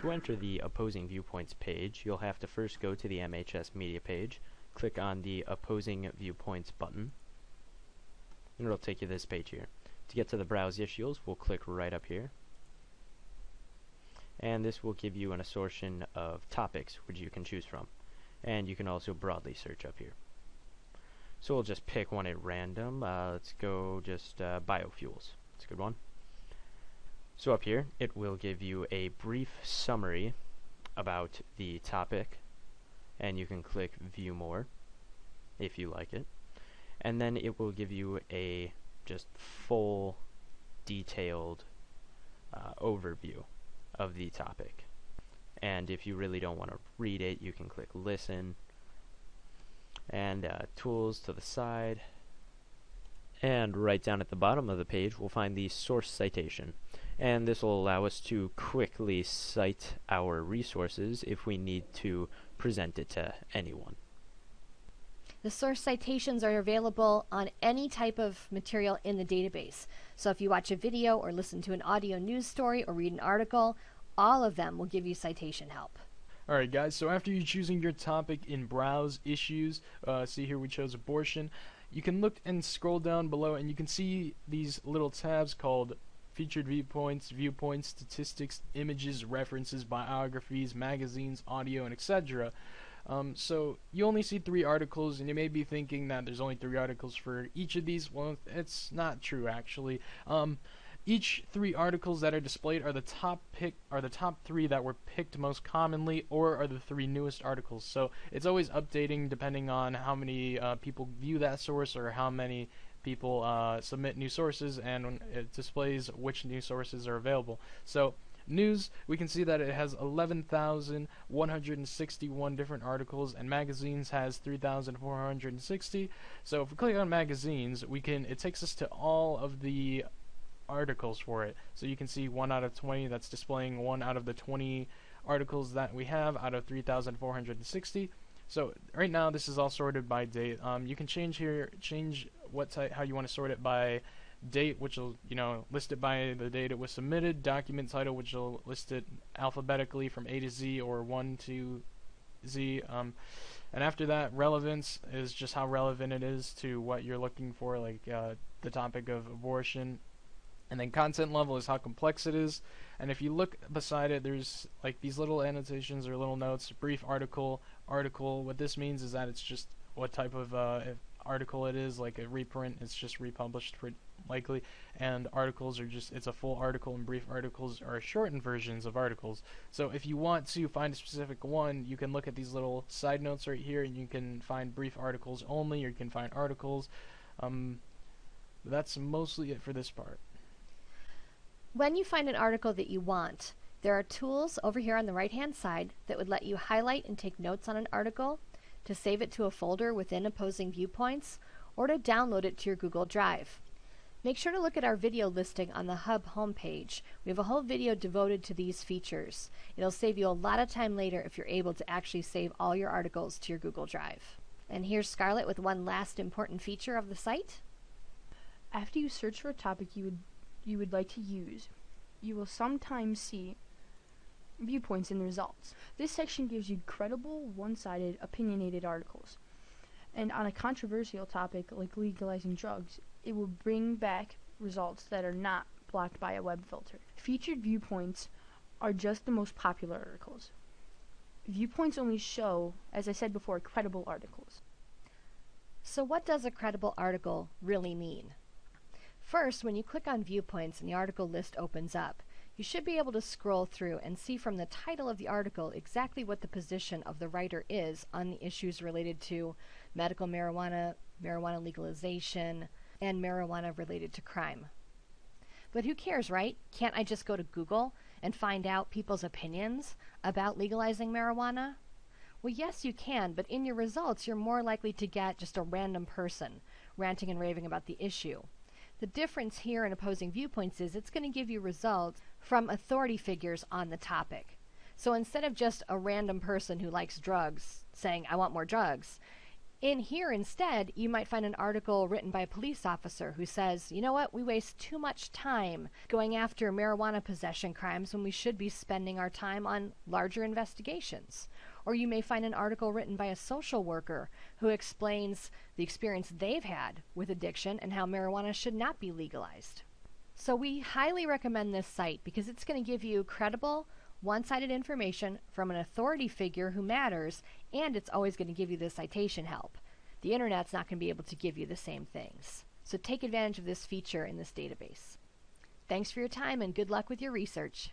To enter the Opposing Viewpoints page, you'll have to first go to the MHS Media page, click on the Opposing Viewpoints button, and it'll take you to this page here. To get to the Browse Issues, we'll click right up here, and this will give you an assortment of topics which you can choose from, and you can also broadly search up here. So we'll just pick one at random. Let's go just biofuels. That's a good one. So up here, it will give you a brief summary about the topic, and you can click View More if you like it. And then it will give you a just full, detailed overview of the topic. And if you really don't want to read it, you can click Listen, and tools to the side, and right down at the bottom of the page we'll find the source citation, and this will allow us to quickly cite our resources if we need to present it to anyone. The source citations are available on any type of material in the database. So if you watch a video or listen to an audio news story or read an article, all of them will give you citation help. Alright guys, so after you choosing your topic in Browse Issues, see here we chose abortion, you can look and scroll down below and you can see these little tabs called Featured Viewpoints, Viewpoints, Statistics, Images, References, Biographies, Magazines, Audio, and etc. So you only see 3 articles, and you may be thinking that there's only 3 articles for each of these. Well, it's not true actually. Each 3 articles that are displayed are the top 3 that were picked most commonly, or are the 3 newest articles. So it's always updating depending on how many people view that source, or how many people submit new sources, and it displays which new sources are available. So news, we can see that it has 11,161 different articles, and magazines has 3,460. So if we click on magazines, it takes us to all of the articles for it. So you can see 1 out of 20, that's displaying 1 out of the 20 articles that we have out of 3,460. So right now this is all sorted by date. You can change how you want to sort it by date, which will list it by the date it was submitted, document title, which will list it alphabetically from A to Z or 1 to Z, and after that, relevance is just how relevant it is to what you're looking for, like the topic of abortion. And then content level is how complex it is. And if you look beside it, there's like these little annotations or little notes: brief article. What this means is that it's just what type of article it is. Like a reprint, it's just republished likely. And articles are it's a full article, and brief articles are shortened versions of articles. So if you want to find a specific one, you can look at these little side notes right here, and you can find brief articles only, or you can find articles. That's mostly it for this part. When you find an article that you want, there are tools over here on the right hand side that would let you highlight and take notes on an article, to save it to a folder within Opposing Viewpoints, or to download it to your Google Drive. Make sure to look at our video listing on the Hub homepage. We have a whole video devoted to these features. It'll save you a lot of time later if you're able to actually save all your articles to your Google Drive. And here's Scarlett with one last important feature of the site. After you search for a topic you would like to use, you will sometimes see viewpoints in the results. This section gives you credible, one-sided, opinionated articles. And on a controversial topic like legalizing drugs, it will bring back results that are not blocked by a web filter. Featured viewpoints are just the most popular articles. Viewpoints only show, as I said before, credible articles. So what does a credible article really mean? First, when you click on Viewpoints and the article list opens up, you should be able to scroll through and see from the title of the article exactly what the position of the writer is on the issues related to medical marijuana, marijuana legalization, and marijuana related to crime. But who cares, right? Can't I just go to Google and find out people's opinions about legalizing marijuana? Well, yes, you can, but in your results, you're more likely to get just a random person ranting and raving about the issue. The difference here in Opposing Viewpoints is it's going to give you results from authority figures on the topic. So instead of just a random person who likes drugs saying, I want more drugs, In here instead, you might find an article written by a police officer who says, you know what, we waste too much time going after marijuana possession crimes when we should be spending our time on larger investigations. Or you may find an article written by a social worker who explains the experience they've had with addiction and how marijuana should not be legalized. So we highly recommend this site because it's going to give you credible, one-sided information from an authority figure who matters, and it's always going to give you the citation help. The internet's not going to be able to give you the same things. So take advantage of this feature in this database. Thanks for your time and good luck with your research.